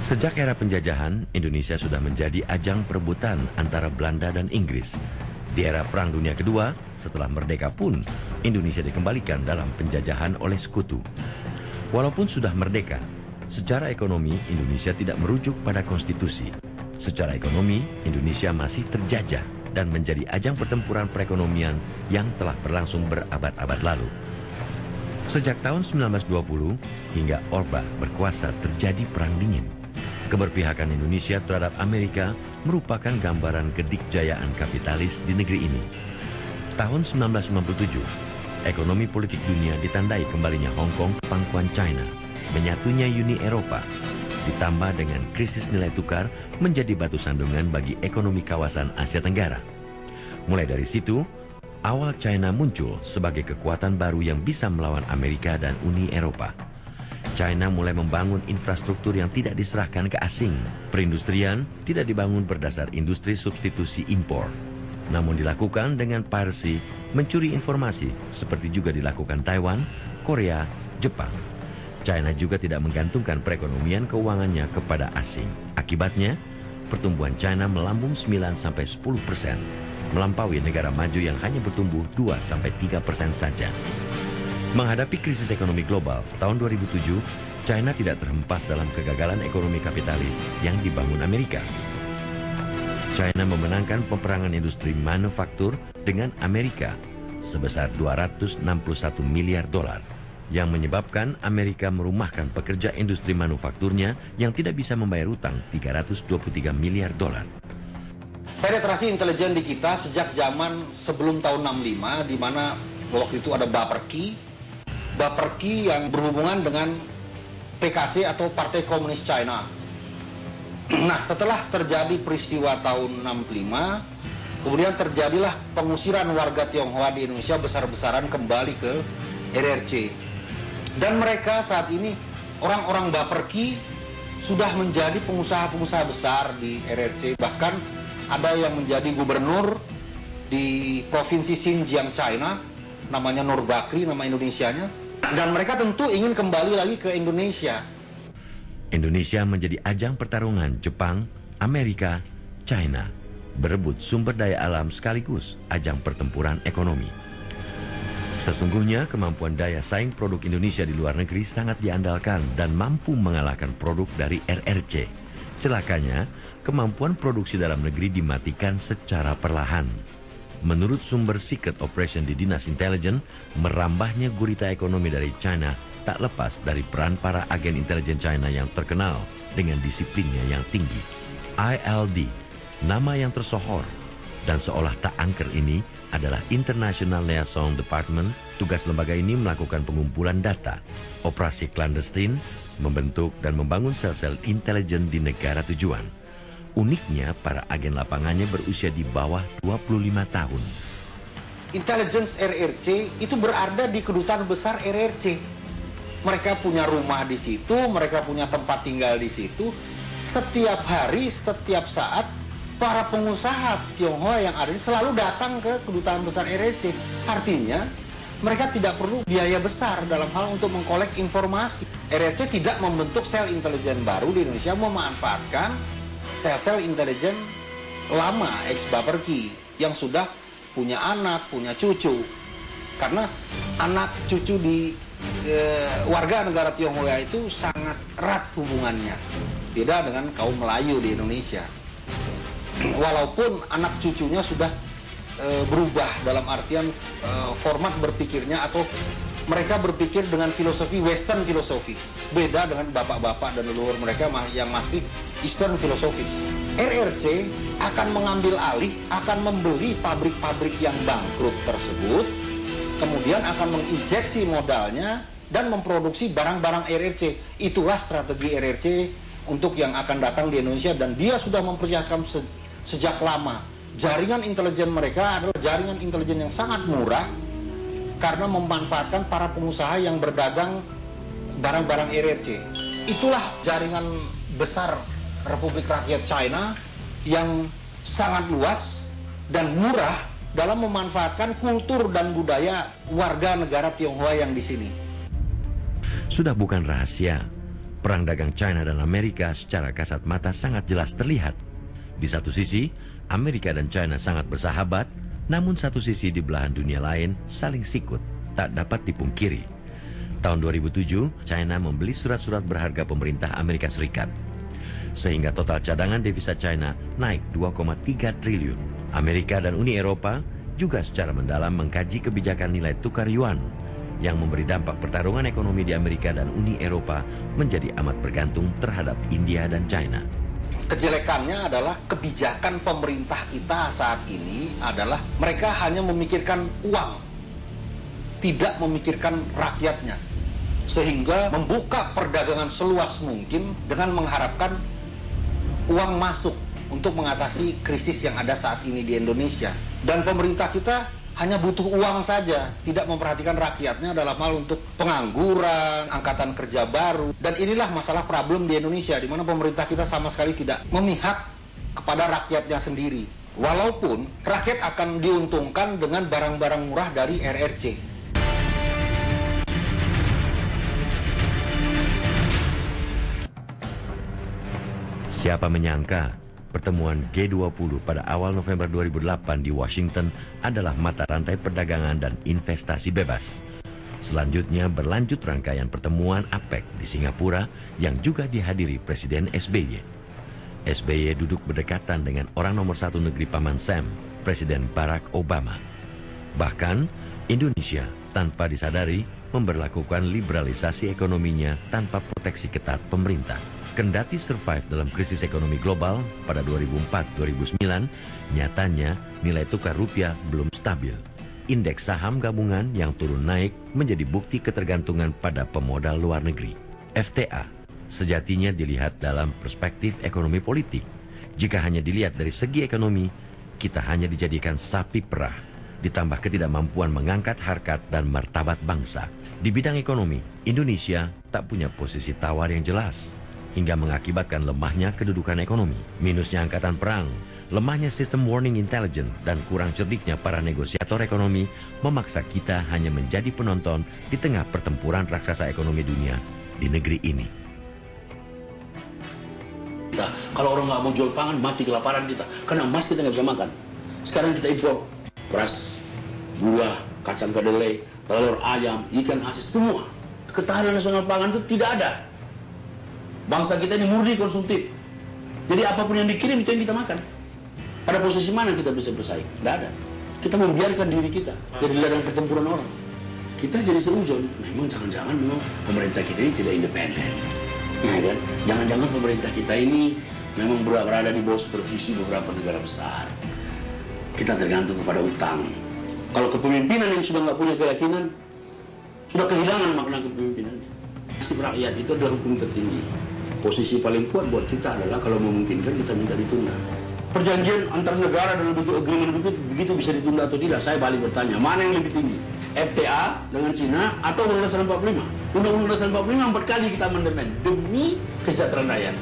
Sejak era penjajahan, Indonesia sudah menjadi ajang perebutan antara Belanda dan Inggris. Di era Perang Dunia Kedua, setelah merdeka pun, Indonesia dikembalikan dalam penjajahan oleh sekutu. Walaupun sudah merdeka, secara ekonomi Indonesia tidak merujuk pada konstitusi. Secara ekonomi, Indonesia masih terjajah dan menjadi ajang pertempuran perekonomian yang telah berlangsung berabad-abad lalu. Sejak tahun 1920 hingga Orba berkuasa terjadi perang dingin. Keberpihakan Indonesia terhadap Amerika merupakan gambaran kedikjayaan kapitalis di negeri ini. Tahun 1997, ekonomi politik dunia ditandai kembalinya Hong Kong ke pangkuan China, menyatunya Uni Eropa, ditambah dengan krisis nilai tukar menjadi batu sandungan bagi ekonomi kawasan Asia Tenggara. Mulai dari situ, awal China muncul sebagai kekuatan baru yang bisa melawan Amerika dan Uni Eropa. China mulai membangun infrastruktur yang tidak diserahkan ke asing. Perindustrian tidak dibangun berdasar industri substitusi impor, namun dilakukan dengan piracy, mencuri informasi, seperti juga dilakukan Taiwan, Korea, Jepang. China juga tidak menggantungkan perekonomian keuangannya kepada asing. Akibatnya, pertumbuhan China melambung 9-10%, melampaui negara maju yang hanya bertumbuh 2-3% saja. Menghadapi krisis ekonomi global tahun 2007, China tidak terhempas dalam kegagalan ekonomi kapitalis yang dibangun Amerika. China memenangkan peperangan industri manufaktur dengan Amerika sebesar 261 miliar dolar, yang menyebabkan Amerika merumahkan pekerja industri manufakturnya yang tidak bisa membayar utang 323 miliar dolar. Penetrasi intelijen di kita sejak zaman sebelum tahun 65, di mana waktu itu ada Baperki yang berhubungan dengan PKC atau Partai Komunis China. Nah, setelah terjadi peristiwa tahun 65, kemudian terjadilah pengusiran warga Tionghoa di Indonesia besar-besaran kembali ke RRC. Dan mereka saat ini, orang-orang Baperki sudah menjadi pengusaha-pengusaha besar di RRC. Bahkan ada yang menjadi gubernur di Provinsi Xinjiang, China, namanya Nur Bakri, nama Indonesianya. Dan mereka tentu ingin kembali lagi ke Indonesia. Indonesia menjadi ajang pertarungan Jepang, Amerika, China, berebut sumber daya alam sekaligus ajang pertempuran ekonomi. Sesungguhnya kemampuan daya saing produk Indonesia di luar negeri sangat diandalkan dan mampu mengalahkan produk dari RRC. Celakanya, kemampuan produksi dalam negeri dimatikan secara perlahan. Menurut sumber Secret Operation di Dinas Intelijen, merambahnya gurita ekonomi dari China tak lepas dari peran para agen intelijen China yang terkenal dengan disiplinnya yang tinggi. ILD, nama yang tersohor dan seolah tak angker ini adalah International Liaison Department. Tugas lembaga ini melakukan pengumpulan data, operasi clandestine, membentuk dan membangun sel-sel intelijen di negara tujuan. Uniknya, para agen lapangannya berusia di bawah 25 tahun. Intelligence RRC itu berada di kedutaan besar RRC. Mereka punya rumah di situ, mereka punya tempat tinggal di situ. Setiap hari, setiap saat, para pengusaha Tionghoa yang ada ini selalu datang ke kedutaan besar RRC. Artinya, mereka tidak perlu biaya besar dalam hal untuk mengkolek informasi. RRC tidak membentuk sel intelijen baru di Indonesia, memanfaatkan sel-sel intelijen lama ex-Baperki yang sudah punya anak, punya cucu. Karena anak cucu di warga negara Tionghoa itu sangat erat hubungannya. Beda dengan kaum Melayu di Indonesia. Walaupun anak cucunya sudah berubah dalam artian format berpikirnya, atau mereka berpikir dengan filosofi Western filosofis. Beda dengan bapak-bapak dan leluhur mereka yang masih Eastern filosofis. RRC akan mengambil alih, akan membeli pabrik-pabrik yang bangkrut tersebut, kemudian akan menginjeksi modalnya dan memproduksi barang-barang RRC. Itulah strategi RRC untuk yang akan datang di Indonesia, dan dia sudah mempersiapkan sejak lama. Jaringan intelijen mereka adalah jaringan intelijen yang sangat murah, karena memanfaatkan para pengusaha yang berdagang barang-barang RRC. Itulah jaringan besar Republik Rakyat China yang sangat luas dan murah dalam memanfaatkan kultur dan budaya warga negara Tionghoa yang di sini. Sudah bukan rahasia, Perang dagang China dan Amerika secara kasat mata sangat jelas terlihat. Di satu sisi, Amerika dan China sangat bersahabat, namun satu sisi di belahan dunia lain saling sikut, tak dapat dipungkiri. Tahun 2007, China membeli surat-surat berharga pemerintah Amerika Serikat, sehingga total cadangan devisa China naik 2,3 triliun. Amerika dan Uni Eropa juga secara mendalam mengkaji kebijakan nilai tukar yuan yang memberi dampak pertarungan ekonomi di Amerika dan Uni Eropa menjadi amat bergantung terhadap India dan China. Kejelekannya adalah kebijakan pemerintah kita saat ini adalah mereka hanya memikirkan uang, tidak memikirkan rakyatnya. Sehingga membuka perdagangan seluas mungkin dengan mengharapkan uang masuk untuk mengatasi krisis yang ada saat ini di Indonesia. Dan pemerintah kita hanya butuh uang saja, tidak memperhatikan rakyatnya dalam hal untuk pengangguran, angkatan kerja baru. Dan inilah masalah problem di Indonesia, di mana pemerintah kita sama sekali tidak memihak kepada rakyatnya sendiri. Walaupun rakyat akan diuntungkan dengan barang-barang murah dari RRC. Siapa menyangka pertemuan G20 pada awal November 2008 di Washington adalah mata rantai perdagangan dan investasi bebas. Selanjutnya berlanjut rangkaian pertemuan APEC di Singapura yang juga dihadiri Presiden SBY. SBY duduk berdekatan dengan orang nomor satu negeri Paman Sam, Presiden Barack Obama. Bahkan Indonesia tanpa disadari memberlakukan liberalisasi ekonominya tanpa proteksi ketat pemerintah. Kendati survive dalam krisis ekonomi global pada 2004-2009, nyatanya nilai tukar rupiah belum stabil. Indeks saham gabungan yang turun naik menjadi bukti ketergantungan pada pemodal luar negeri. FTA sejatinya dilihat dalam perspektif ekonomi politik. Jika hanya dilihat dari segi ekonomi, kita hanya dijadikan sapi perah, ditambah ketidakmampuan mengangkat harkat dan martabat bangsa. Di bidang ekonomi, Indonesia tak punya posisi tawar yang jelas, hingga mengakibatkan lemahnya kedudukan ekonomi, minusnya angkatan perang, lemahnya sistem warning intelligence, dan kurang cerdiknya para negosiator ekonomi memaksa kita hanya menjadi penonton di tengah pertempuran raksasa ekonomi dunia di negeri ini. Kalau orang nggak mau jual pangan, mati kelaparan kita. Karena emas kita nggak bisa makan. Sekarang kita impor beras, gula, kacang kedelai, telur ayam, ikan asin, semua. Ketahanan nasional pangan itu tidak ada. Bangsa kita ini murni konsumtif. Jadi apapun yang dikirim itu yang kita makan. Pada posisi mana kita bisa bersaing? Tidak ada. Kita membiarkan diri kita jadi ladang pertempuran orang. Kita jadi seujon. Memang jangan-jangan memang pemerintah kita ini tidak independen. Ya kan? Jangan-jangan pemerintah kita ini memang berada di bawah supervisi beberapa negara besar. Kita tergantung kepada utang. Kalau kepemimpinan yang sudah nggak punya keyakinan, sudah kehilangan makna kepemimpinan. Nasib rakyat itu adalah hukum tertinggi. Posisi paling kuat buat kita adalah kalau memungkinkan kita minta ditunda. Perjanjian antar negara dalam bentuk agreement begitu bisa ditunda atau tidak, saya balik bertanya, mana yang lebih tinggi? FTA dengan Cina atau Undang-Undang Dasar 45? Undang-Undang Dasar 45 4 kali kita amandemen demi kesejahteraan rakyat.